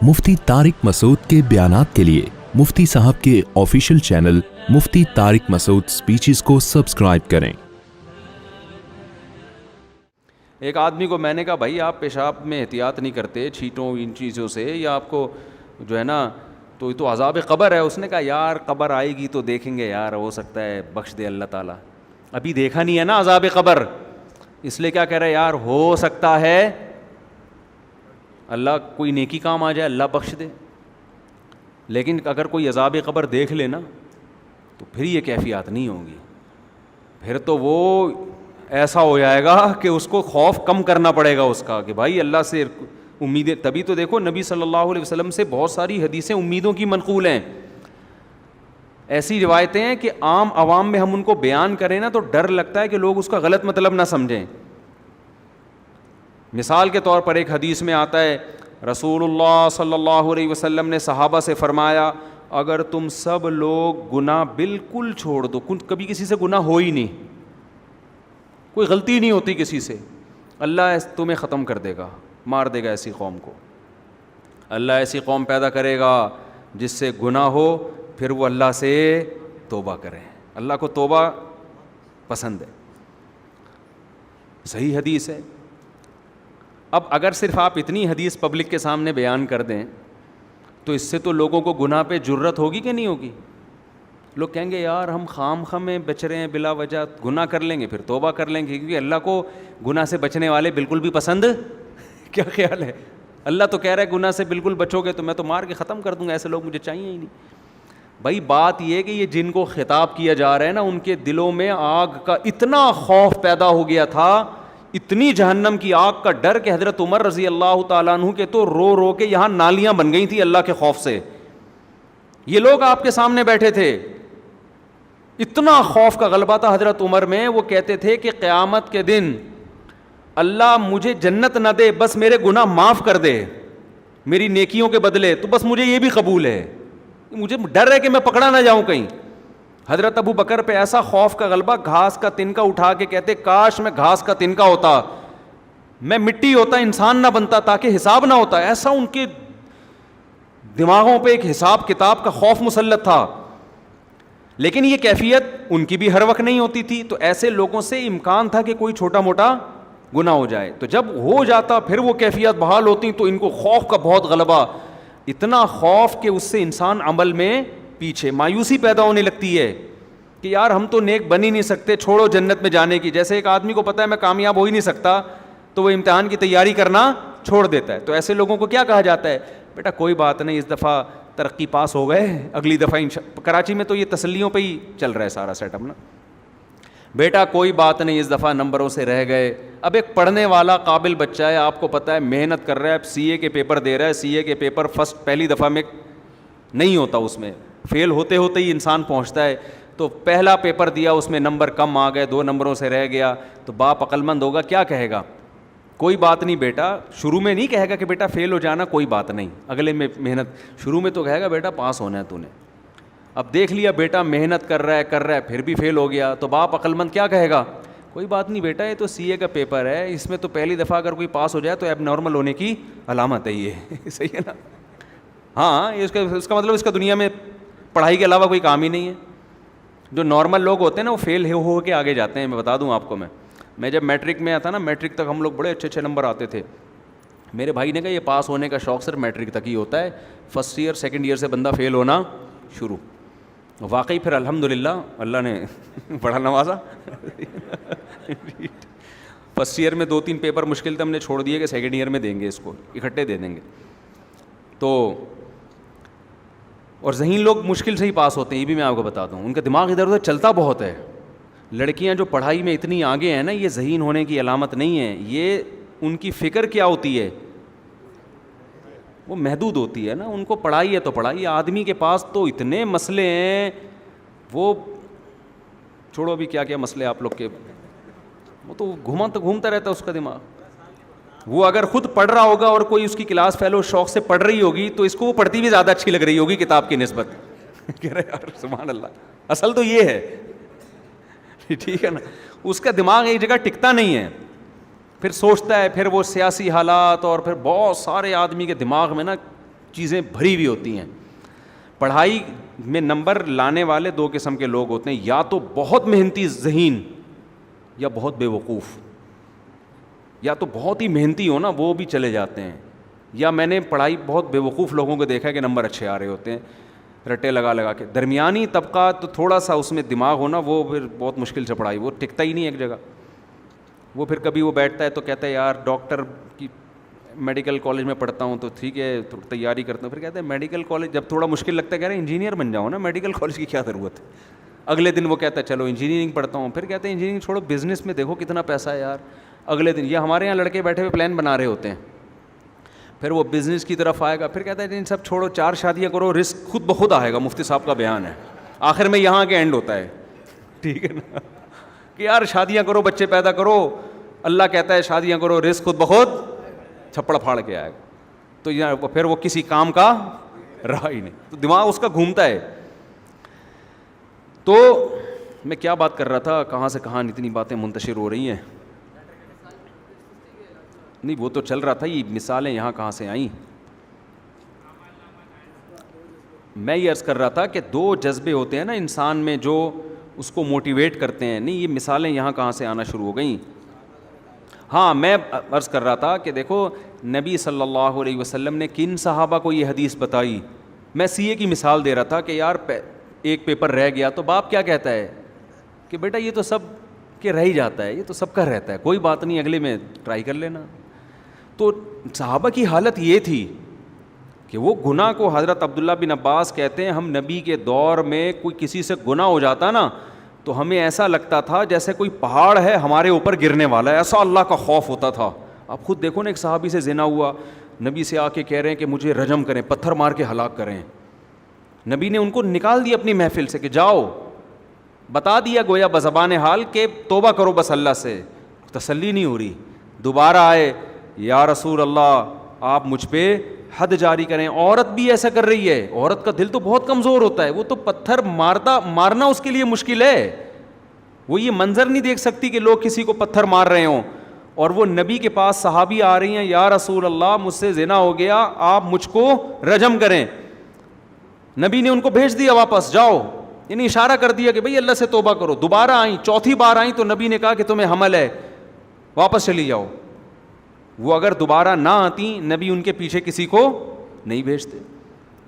مفتی طارق مسعود کے بیانات کے لیے مفتی صاحب کے آفیشیل چینل مفتی طارق مسعود سپیچز کو سبسکرائب کریں۔ ایک آدمی کو میں نے کہا بھائی آپ پیشاب میں احتیاط نہیں کرتے چھینٹوں ان چیزوں سے، یا آپ کو جو ہے نا تو عذاب قبر ہے۔ اس نے کہا یار قبر آئے گی تو دیکھیں گے یار، ہو سکتا ہے بخش دے اللہ تعالیٰ، ابھی دیکھا نہیں ہے نا عذاب قبر، اس لیے کیا کہہ رہا ہے یار ہو سکتا ہے اللہ کوئی نیکی کام آ جائے اللہ بخش دے۔ لیکن اگر کوئی عذاب قبر دیکھ لے نا تو پھر یہ کیفیات نہیں ہوں گی، پھر تو وہ ایسا ہو جائے گا کہ اس کو خوف کم کرنا پڑے گا اس کا، کہ بھائی اللہ سے امیدیں۔ تبھی تو دیکھو نبی صلی اللہ علیہ وسلم سے بہت ساری حدیثیں امیدوں کی منقول ہیں، ایسی روایتیں ہیں کہ عام عوام میں ہم ان کو بیان کریں نا تو ڈر لگتا ہے کہ لوگ اس کا غلط مطلب نہ سمجھیں۔ مثال کے طور پر ایک حدیث میں آتا ہے رسول اللہ صلی اللہ علیہ وسلم نے صحابہ سے فرمایا اگر تم سب لوگ گناہ بالکل چھوڑ دو، کبھی کسی سے گناہ ہو ہی نہیں، کوئی غلطی نہیں ہوتی کسی سے، اللہ تمہیں ختم کر دے گا، مار دے گا ایسی قوم کو۔ اللہ ایسی قوم پیدا کرے گا جس سے گناہ ہو، پھر وہ اللہ سے توبہ کریں، اللہ کو توبہ پسند ہے، صحیح حدیث ہے۔ اب اگر صرف آپ اتنی حدیث پبلک کے سامنے بیان کر دیں تو اس سے تو لوگوں کو گناہ پہ جرت ہوگی کہ نہیں ہوگی؟ لوگ کہیں گے یار ہم خام خواہ میں بچ رہے ہیں، بلا وجہ گناہ کر لیں گے پھر توبہ کر لیں گے، کیونکہ اللہ کو گناہ سے بچنے والے بالکل بھی پسند کیا خیال ہے؟ اللہ تو کہہ رہا ہے گناہ سے بالکل بچو گے تو میں تو مار کے ختم کر دوں گا، ایسے لوگ مجھے چاہیے ہی نہیں۔ بھائی بات یہ کہ یہ جن کو خطاب کیا جا رہا ہے نا ان کے دلوں میں آگ کا اتنا خوف پیدا ہو گیا تھا، اتنی جہنم کی آگ کا ڈر کہ حضرت عمر رضی اللہ تعالیٰ عنہ کے تو رو رو کے یہاں نالیاں بن گئی تھی اللہ کے خوف سے۔ یہ لوگ آپ کے سامنے بیٹھے تھے، اتنا خوف کا غلبہ تھا حضرت عمر میں، وہ کہتے تھے کہ قیامت کے دن اللہ مجھے جنت نہ دے، بس میرے گناہ معاف کر دے میری نیکیوں کے بدلے، تو بس مجھے یہ بھی قبول ہے، مجھے ڈر ہے کہ میں پکڑا نہ جاؤں کہیں۔ حضرت ابو بکر پہ ایسا خوف کا غلبہ، گھاس کا تنکا اٹھا کے کہتے کاش میں گھاس کا تنکا ہوتا، میں مٹی ہوتا، انسان نہ بنتا تاکہ حساب نہ ہوتا۔ ایسا ان کے دماغوں پہ ایک حساب کتاب کا خوف مسلط تھا، لیکن یہ کیفیت ان کی بھی ہر وقت نہیں ہوتی تھی، تو ایسے لوگوں سے امکان تھا کہ کوئی چھوٹا موٹا گناہ ہو جائے، تو جب ہو جاتا پھر وہ کیفیت بحال ہوتی تو ان کو خوف کا بہت غلبہ، اتنا خوف کہ اس سے انسان عمل میں پیچھے، مایوسی پیدا ہونے لگتی ہے کہ یار ہم تو نیک بن ہی نہیں سکتے، چھوڑو جنت میں جانے کی۔ جیسے ایک آدمی کو پتہ ہے میں کامیاب ہو ہی نہیں سکتا تو وہ امتحان کی تیاری کرنا چھوڑ دیتا ہے، تو ایسے لوگوں کو کیا کہا جاتا ہے؟ بیٹا کوئی بات نہیں، اس دفعہ ترقی پاس ہو گئے، اگلی دفعہ کراچی میں تو یہ تسلیوں پہ ہی چل رہا ہے سارا سیٹ اپ نا، بیٹا کوئی بات نہیں اس دفعہ نمبروں سے رہ گئے۔ اب ایک پڑھنے والا قابل بچہ ہے، آپ کو پتہ ہے محنت کر رہا ہے، سی اے کے پیپر دے رہا ہے، سی اے کے پیپر فرسٹ پہلی دفعہ میں نہیں ہوتا، اس میں فیل ہوتے ہوتے ہی انسان پہنچتا ہے، تو پہلا پیپر دیا اس میں نمبر کم آ گئے، 2 نمبروں سے رہ گیا، تو باپ عقل مند ہوگا کیا کہے گا؟ کوئی بات نہیں بیٹا، شروع میں نہیں کہے گا کہ بیٹا فیل ہو جانا کوئی بات نہیں، اگلے میں محنت، شروع میں تو کہے گا بیٹا پاس ہونا ہے تو نے۔ اب دیکھ لیا بیٹا محنت کر رہا ہے پھر بھی فیل ہو گیا، تو باپ عقل مند کیا کہے گا؟ کوئی بات نہیں بیٹا یہ تو سی اے کا پیپر ہے، اس میں تو پہلی دفعہ اگر کوئی پاس ہو جائے تو ایب نارمل ہونے کی علامت ہے یہ صحیح ہے نا؟ ہاں اس کا مطلب اس کا دنیا میں پڑھائی کے علاوہ کوئی کام ہی نہیں ہے۔ جو نارمل لوگ ہوتے ہیں نا وہ فیل ہو کے آگے جاتے ہیں۔ میں بتا دوں آپ کو، میں جب میٹرک میں آتا نا، میٹرک تک ہم لوگ بڑے اچھے نمبر آتے تھے، میرے بھائی نے کہا یہ پاس ہونے کا شوق صرف میٹرک تک ہی ہوتا ہے، فرسٹ ایئر سیکنڈ ایئر سے بندہ فیل ہونا شروع۔ واقعی پھر الحمدللہ اللہ نے بڑا نوازا فرسٹ ایئر میں 2-3 پیپر مشکل تھے، ہم نے چھوڑ دیے کہ سیکنڈ ایئر میں دیں گے، اس کو اکٹھے دے دیں گے۔ تو اور ذہین لوگ مشکل سے ہی پاس ہوتے ہیں، یہ بھی میں آپ کو بتا دوں، ان کا دماغ ادھر ادھر چلتا بہت ہے۔ لڑکیاں جو پڑھائی میں اتنی آگے ہیں نا، یہ ذہین ہونے کی علامت نہیں ہے، یہ ان کی فکر کیا ہوتی ہے، وہ محدود ہوتی ہے نا، ان کو پڑھائی ہے تو پڑھائی۔ آدمی کے پاس تو اتنے مسئلے ہیں، وہ چھوڑو ابھی کیا کیا مسئلے آپ لوگ کے، وہ تو گھومتا رہتا ہے اس کا دماغ۔ وہ اگر خود پڑھ رہا ہوگا اور کوئی اس کی کلاس فیلو شوق سے پڑھ رہی ہوگی تو اس کو وہ پڑھتی بھی زیادہ اچھی لگ رہی ہوگی کتاب کی نسبت کہہ رہے یار سبحان اللہ، اصل تو یہ ہے ٹھیک ہے نا، اس کا دماغ ایک جگہ ٹکتا نہیں ہے، پھر سوچتا ہے، پھر وہ سیاسی حالات اور پھر بہت سارے آدمی کے دماغ میں نا چیزیں بھری ہوئی ہوتی ہیں. پڑھائی میں نمبر لانے والے دو قسم کے لوگ ہوتے ہیں, یا تو بہت محنتی ذہین یا بہت بے وقوف. یا تو بہت ہی محنتی ہو نا وہ بھی چلے جاتے ہیں, یا میں نے پڑھائی بہت بے وقوف لوگوں کو دیکھا ہے کہ نمبر اچھے آ رہے ہوتے ہیں رٹے لگا لگا کے. درمیانی طبقہ تو تھوڑا سا اس میں دماغ ہونا, وہ پھر بہت مشکل سے پڑھائی, وہ ٹکتا ہی نہیں ایک جگہ. وہ پھر کبھی وہ بیٹھتا ہے تو کہتا ہے یار ڈاکٹر کی میڈیکل کالج میں پڑھتا ہوں تو ٹھیک ہے تیاری کرتا ہوں. پھر کہتا ہے میڈیکل کالج جب تھوڑا مشکل لگتا ہے کہہ رہے ہیں انجینئر بن جاؤ نا, میڈیکل کالج کی کیا ضرورت ہے. اگلے دن وہ کہتا ہے چلو انجینئرنگ پڑھتا ہوں. پھر کہتے ہیں انجینئرنگ چھوڑو بزنس میں دیکھو کتنا پیسہ ہے یار. اگلے دن یہ ہمارے یہاں لڑکے بیٹھے ہوئے پلان بنا رہے ہوتے ہیں, پھر وہ بزنس کی طرف آئے گا, پھر کہتا ہے ان سب چھوڑو 4 شادیاں کرو رزق خود بخود آئے گا. مفتی صاحب کا بیان ہے, آخر میں یہاں کے اینڈ ہوتا ہے, ٹھیک ہے نا, کہ یار شادیاں کرو بچے پیدا کرو, اللہ کہتا ہے شادیاں کرو رزق خود بخود چھپڑ پھاڑ کے آئے گا. تو یہاں پھر وہ کسی کام کا رہا ہی نہیں, تو دماغ اس کا گھومتا ہے. تو میں کیا بات کر رہا تھا, کہاں سے کہاں اتنی باتیں منتشر ہو رہی ہیں. نہیں وہ تو چل رہا تھا, یہ مثالیں یہاں کہاں سے آئیں. میں یہ عرض کر رہا تھا کہ 2 جذبے ہوتے ہیں نا انسان میں جو اس کو موٹیویٹ کرتے ہیں. نہیں یہ مثالیں یہاں کہاں سے آنا شروع ہو گئیں. ہاں میں عرض کر رہا تھا کہ دیکھو نبی صلی اللہ علیہ وسلم نے کن صحابہ کو یہ حدیث بتائی. میں CA کی مثال دے رہا تھا کہ یار ایک پیپر رہ گیا تو باپ کیا کہتا ہے کہ بیٹا یہ تو سب کہ رہ ہی جاتا ہے, یہ تو سب کا رہتا ہے, کوئی بات نہیں اگلے میں ٹرائی کر لینا. تو صحابہ کی حالت یہ تھی کہ وہ گناہ کو, حضرت عبداللہ بن عباس کہتے ہیں ہم نبی کے دور میں کوئی کسی سے گناہ ہو جاتا نا تو ہمیں ایسا لگتا تھا جیسے کوئی پہاڑ ہے ہمارے اوپر گرنے والا ہے, ایسا اللہ کا خوف ہوتا تھا. آپ خود دیکھو نا ایک صحابی سے زنا ہوا, نبی سے آ کے کہہ رہے ہیں کہ مجھے رجم کریں, پتھر مار کے ہلاک کریں. نبی نے ان کو نکال دیا اپنی محفل سے کہ جاؤ, بتا دیا گویا بزبان حال کہ توبہ کرو بس اللہ سے. تسلی نہیں ہو رہی, دوبارہ آئے یا رسول اللہ آپ مجھ پہ حد جاری کریں. عورت بھی ایسا کر رہی ہے, عورت کا دل تو بہت کمزور ہوتا ہے, وہ تو پتھر مارنا اس کے لیے مشکل ہے. وہ یہ منظر نہیں دیکھ سکتی کہ لوگ کسی کو پتھر مار رہے ہوں, اور وہ نبی کے پاس صحابی آ رہی ہیں یا رسول اللہ مجھ سے زنا ہو گیا آپ مجھ کو رجم کریں. نبی نے ان کو بھیج دیا واپس, جاؤ, یعنی اشارہ کر دیا کہ بھئی اللہ سے توبہ کرو. دوبارہ آئیں, چوتھی بار آئیں تو نبی نے کہا کہ تمہیں حمل ہے, واپس چلی جاؤ. وہ اگر دوبارہ نہ آتی نبی ان کے پیچھے کسی کو نہیں بھیجتے.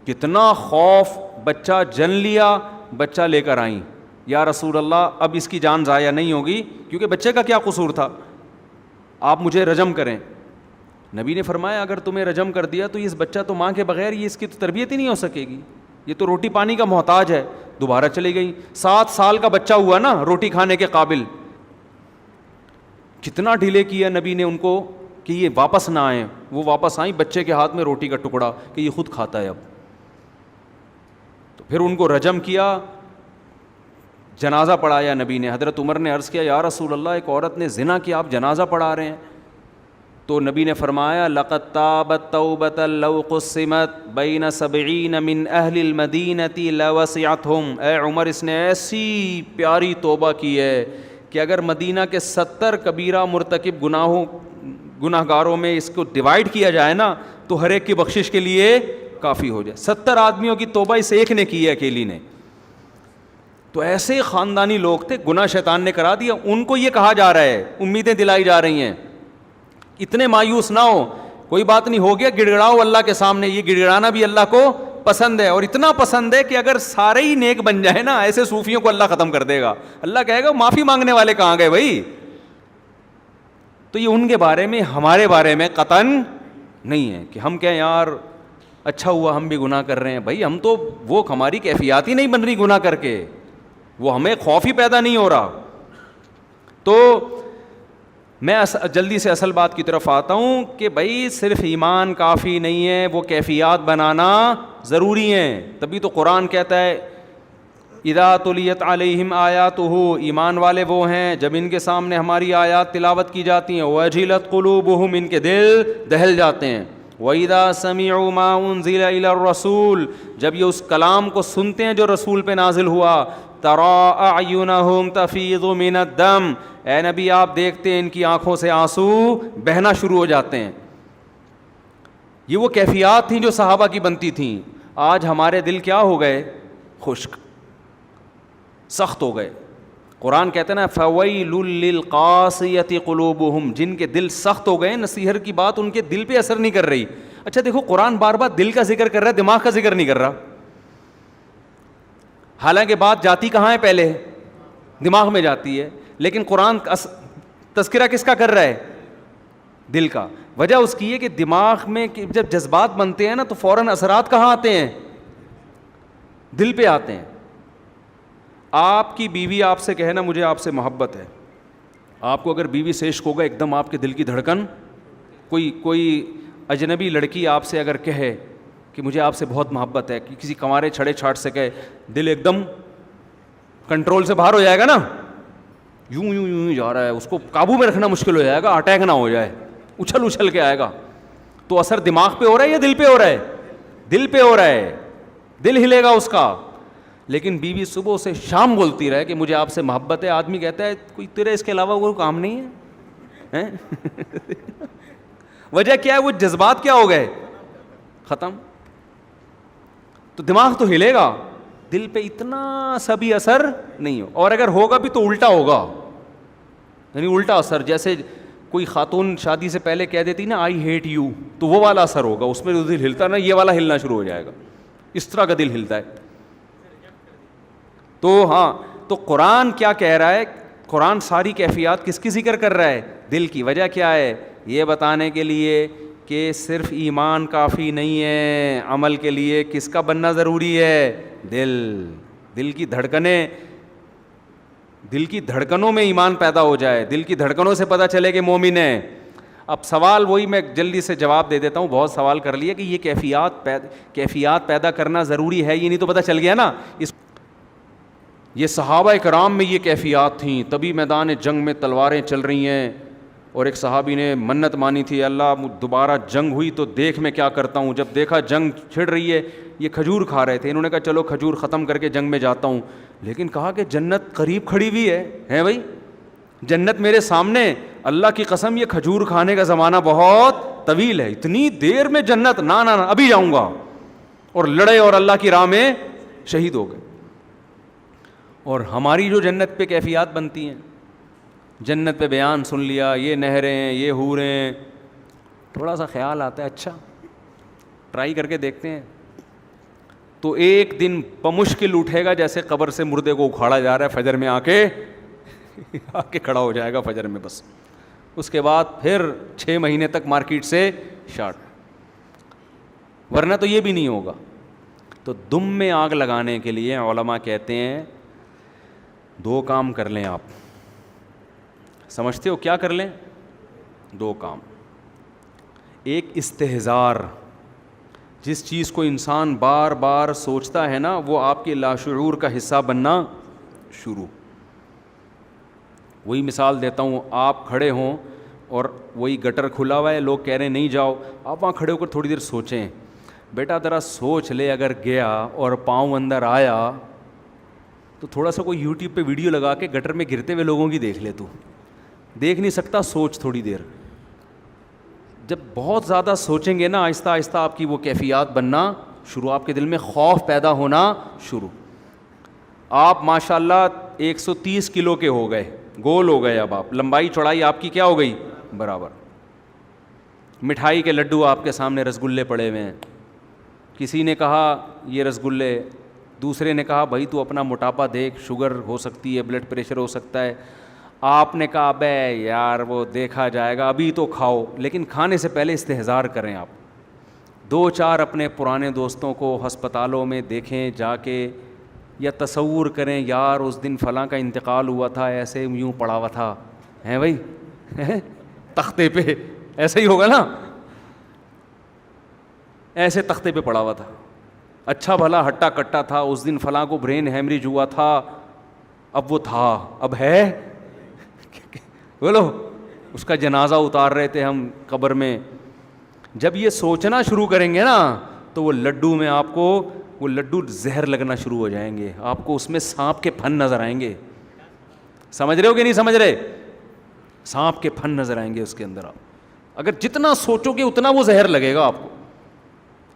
کتنا خوف, بچہ جن لیا, بچہ لے کر آئیں, یا رسول اللہ اب اس کی جان ضائع نہیں ہوگی کیونکہ بچے کا کیا قصور تھا, آپ مجھے رجم کریں. نبی نے فرمایا اگر تمہیں رجم کر دیا تو اس بچہ تو ماں کے بغیر یہ اس کی تو تربیت ہی نہیں ہو سکے گی, یہ تو روٹی پانی کا محتاج ہے. دوبارہ چلی گئی, 7 سال کا بچہ ہوا نا روٹی کھانے کے قابل. کتنا ڈیلے کیا نبی نے ان کو کہ یہ واپس نہ آئیں. وہ واپس آئیں, بچے کے ہاتھ میں روٹی کا ٹکڑا کہ یہ خود کھاتا ہے اب. تو پھر ان کو رجم کیا, جنازہ پڑھایا نبی نے. حضرت عمر نے عرض کیا یا رسول اللہ ایک عورت نے زنا کیا, آپ جنازہ پڑھا رہے ہیں. تو نبی نے فرمایا لقد تابت توبۃ لو قسمت بین 70 من اہل المدینہ لوسعتهم. اے عمر اس نے ایسی پیاری توبہ کی ہے کہ اگر مدینہ کے 70 کبیرہ مرتکب گناہ گاروں میں اس کو ڈیوائیڈ کیا جائے نا تو ہر ایک کی بخشش کے لیے کافی ہو جائے. 70 آدمیوں کی توبہ اس ایک نے کی ہے, اکیلی نے. تو ایسے خاندانی لوگ تھے, گناہ شیطان نے کرا دیا. ان کو یہ کہا جا رہا ہے, امیدیں دلائی جا رہی ہیں, اتنے مایوس نہ ہو, کوئی بات نہیں, ہو گیا گڑگڑاؤ اللہ کے سامنے. یہ گڑگڑانا بھی اللہ کو پسند ہے, اور اتنا پسند ہے کہ اگر سارے ہی نیک بن جائے نا ایسے صوفیوں کو اللہ ختم کر دے گا. اللہ کہے گا معافی مانگنے والے کہاں گئے بھائی. تو یہ ان کے بارے میں, ہمارے بارے میں قطعاً نہیں ہے کہ ہم کہیں یار اچھا ہوا ہم بھی گناہ کر رہے ہیں. بھائی ہم تو, وہ ہماری کیفیات ہی نہیں بن رہی گناہ کر کے, وہ ہمیں خوف ہی پیدا نہیں ہو رہا. تو میں جلدی سے اصل بات کی طرف آتا ہوں کہ بھائی صرف ایمان کافی نہیں ہے, وہ کیفیات بنانا ضروری ہیں. تبھی تو قرآن کہتا ہے اذا تلیت علیہم آیاتہ, ایمان والے وہ ہیں جب ان کے سامنے ہماری آیات تلاوت کی جاتی ہیں, وجلت قلوبہم, ان کے دل دہل جاتے ہیں. وَإِذَا سَمِعُوا مَا أُنزِلَ إِلَى الرَّسُولِ, جب یہ اس کلام کو سنتے ہیں جو رسول پہ نازل ہوا. تَرَىٰ أَعْيُنَهُمْ تَفِيضُ مِنَ الدَّمِ, اے نبی آپ دیکھتے ہیں ان کی آنکھوں سے آنسو بہنا شروع ہو جاتے ہیں. یہ وہ کیفیات تھیں جو صحابہ کی بنتی تھیں. آج ہمارے دل کیا ہو گئے؟ خشک, سخت ہو گئے. قرآن کہتے ہیں نا فویل للقاسیۃ قلوبہم, جن کے دل سخت ہو گئے, نصیحت کی بات ان کے دل پہ اثر نہیں کر رہی. اچھا دیکھو, قرآن بار بار دل کا ذکر کر رہا ہے, دماغ کا ذکر نہیں کر رہا. حالانکہ بات جاتی کہاں ہے؟ پہلے دماغ میں جاتی ہے, لیکن قرآن تذکرہ کس کا کر رہا ہے؟ دل کا. وجہ اس کی ہے کہ دماغ میں جب جذبات بنتے ہیں نا تو فوراً اثرات کہاں آتے ہیں؟ دل پہ آتے ہیں. آپ کی بیوی آپ سے کہے نا مجھے آپ سے محبت ہے, آپ کو اگر بیوی سے عشق ہوگا, ایک دم آپ کے دل کی دھڑکن, کوئی اجنبی لڑکی آپ سے اگر کہے کہ مجھے آپ سے بہت محبت ہے, کہ کسی کنوارے چھڑے چھاٹ سے کہے, دل ایک دم کنٹرول سے باہر ہو جائے گا نا, یوں یوں یوں جا رہا ہے, اس کو قابو میں رکھنا مشکل ہو جائے گا, اٹیک نہ ہو جائے, اچھل اچھل کے آئے گا. تو اثر دماغ پہ ہو رہا ہے یا دل پہ ہو رہا ہے؟ دل پہ ہو رہا ہے, دل ہلے گا اس کا. لیکن بیوی صبح سے شام بولتی رہے کہ مجھے آپ سے محبت ہے, آدمی کہتا ہے کوئی تیرے اس کے علاوہ وہ کام نہیں ہے. وجہ کیا ہے؟ وہ جذبات کیا ہو گئے؟ ختم. تو دماغ تو ہلے گا, دل پہ اتنا سا بھی اثر نہیں ہو, اور اگر ہوگا بھی تو الٹا ہوگا, یعنی الٹا اثر. جیسے کوئی خاتون شادی سے پہلے کہہ دیتی نا آئی ہیٹ یو, تو وہ والا اثر ہوگا, اس میں جو دل ہلتا نا یہ والا ہلنا شروع ہو جائے گا, اس طرح کا دل ہلتا ہے. تو ہاں, تو قرآن کیا کہہ رہا ہے؟ قرآن ساری کیفیات کس کی ذکر کر رہا ہے؟ دل کی. وجہ کیا ہے؟ یہ بتانے کے لیے کہ صرف ایمان کافی نہیں ہے, عمل کے لیے کس کا بننا ضروری ہے؟ دل. دل کی دھڑکنیں, دل کی دھڑکنوں میں ایمان پیدا ہو جائے, دل کی دھڑکنوں سے پتہ چلے کہ مومن ہے. اب سوال وہی میں جلدی سے جواب دے دیتا ہوں, بہت سوال کر لیے کہ یہ کیفیات پیدا کرنا ضروری ہے یہ نہیں, تو پتہ چل گیا نا. یہ صحابہ کرام میں یہ کیفیات تھیں, تبھی میدان جنگ میں تلواریں چل رہی ہیں. اور ایک صحابی نے منت مانی تھی, اللہ دوبارہ جنگ ہوئی تو دیکھ میں کیا کرتا ہوں. جب دیکھا جنگ چھڑ رہی ہے, یہ کھجور کھا رہے تھے, انہوں نے کہا چلو کھجور ختم کر کے جنگ میں جاتا ہوں. لیکن کہا کہ جنت قریب کھڑی ہوئی ہے بھائی, جنت میرے سامنے, اللہ کی قسم یہ کھجور کھانے کا زمانہ بہت طویل ہے, اتنی دیر میں جنت, نہ ابھی جاؤں گا. اور لڑے اور اللہ کی راہ میں شہید ہو گئے. اور ہماری جو جنت پہ کیفیات بنتی ہیں, جنت پہ بیان سن لیا, یہ نہریں, یہ حوریں, تھوڑا سا خیال آتا ہے اچھا ٹرائی کر کے دیکھتے ہیں, تو ایک دن بمشکل اٹھے گا جیسے قبر سے مردے کو اکھاڑا جا رہا ہے, فجر میں آ کے کھڑا ہو جائے گا فجر میں بس. اس کے بعد پھر 6 مہینے تک مارکیٹ سے شارٹ, ورنہ تو یہ بھی نہیں ہوگا. تو دم میں آگ لگانے کے لیے علماء کہتے ہیں 2 کام کر لیں. آپ سمجھتے ہو کیا کر لیں؟ 2 کام. ایک استحضار, جس چیز کو انسان بار بار سوچتا ہے نا وہ آپ کے لاشعور کا حصہ بننا شروع. وہی مثال دیتا ہوں, آپ کھڑے ہوں اور وہی گٹر کھلا ہوا ہے, لوگ کہہ رہے ہیں نہیں جاؤ, آپ وہاں کھڑے ہو کر تھوڑی دیر سوچیں, بیٹا ذرا سوچ لے, اگر گیا اور پاؤں اندر آیا تو تھوڑا سا کوئی یوٹیوب پہ ویڈیو لگا کے گٹر میں گرتے ہوئے لوگوں کی دیکھ لے. تو دیکھ نہیں سکتا, سوچ تھوڑی دیر. جب بہت زیادہ سوچیں گے نا, آہستہ آہستہ آپ کی وہ کیفیات بننا شروع, آپ کے دل میں خوف پیدا ہونا شروع. آپ ماشاء اللہ 130 کلو کے ہو گئے, گول ہو گئے, اب آپ لمبائی چوڑائی آپ کی کیا ہو گئی؟ برابر. مٹھائی کے لڈو آپ کے سامنے, رسگلے پڑے ہوئے ہیں. کسی نے کہا یہ رسگلے, دوسرے نے کہا بھائی تو اپنا موٹاپا دیکھ, شوگر ہو سکتی ہے, بلڈ پریشر ہو سکتا ہے. آپ نے کہا بے یار وہ دیکھا جائے گا, ابھی تو کھاؤ. لیکن کھانے سے پہلے استحضار کریں آپ. 2-4 اپنے پرانے دوستوں کو ہسپتالوں میں دیکھیں جا کے, یا تصور کریں یار اس دن فلاں کا انتقال ہوا تھا, ایسے یوں پڑا ہوا تھا, ہیں بھائی تختے پہ, ایسے ہی ہوگا نا, ایسے تختے پہ پڑا ہوا تھا, اچھا بھلا ہٹا کٹا تھا, اس دن فلاں کو برین ہیمریج ہوا تھا, اب وہ تھا, اب ہے بولو, اس کا جنازہ اتار رہے تھے ہم قبر میں. جب یہ سوچنا شروع کریں گے نا تو وہ لڈو میں آپ کو وہ لڈو زہر لگنا شروع ہو جائیں گے, آپ کو اس میں سانپ کے پھن نظر آئیں گے. سمجھ رہے ہو کہ نہیں سمجھ رہے؟ سانپ کے پھن نظر آئیں گے اس کے اندر. آپ اگر جتنا سوچو گے اتنا وہ زہر لگے گا آپ کو.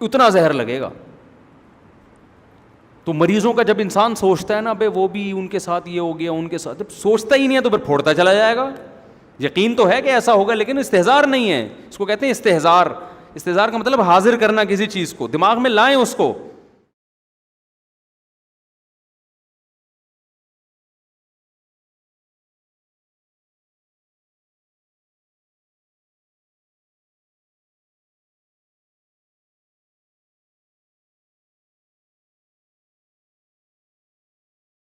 اتنا زہر لگے گا. تو مریضوں کا جب انسان سوچتا ہے نا بھائی وہ بھی ان کے ساتھ یہ ہو گیا, ان کے ساتھ, جب سوچتا ہی نہیں ہے تو پھر پھوڑتا چلا جائے گا. یقین تو ہے کہ ایسا ہوگا لیکن استحزار نہیں ہے, اس کو کہتے ہیں استحزار. استحزار کا مطلب حاضر کرنا کسی چیز کو, دماغ میں لائیں اس کو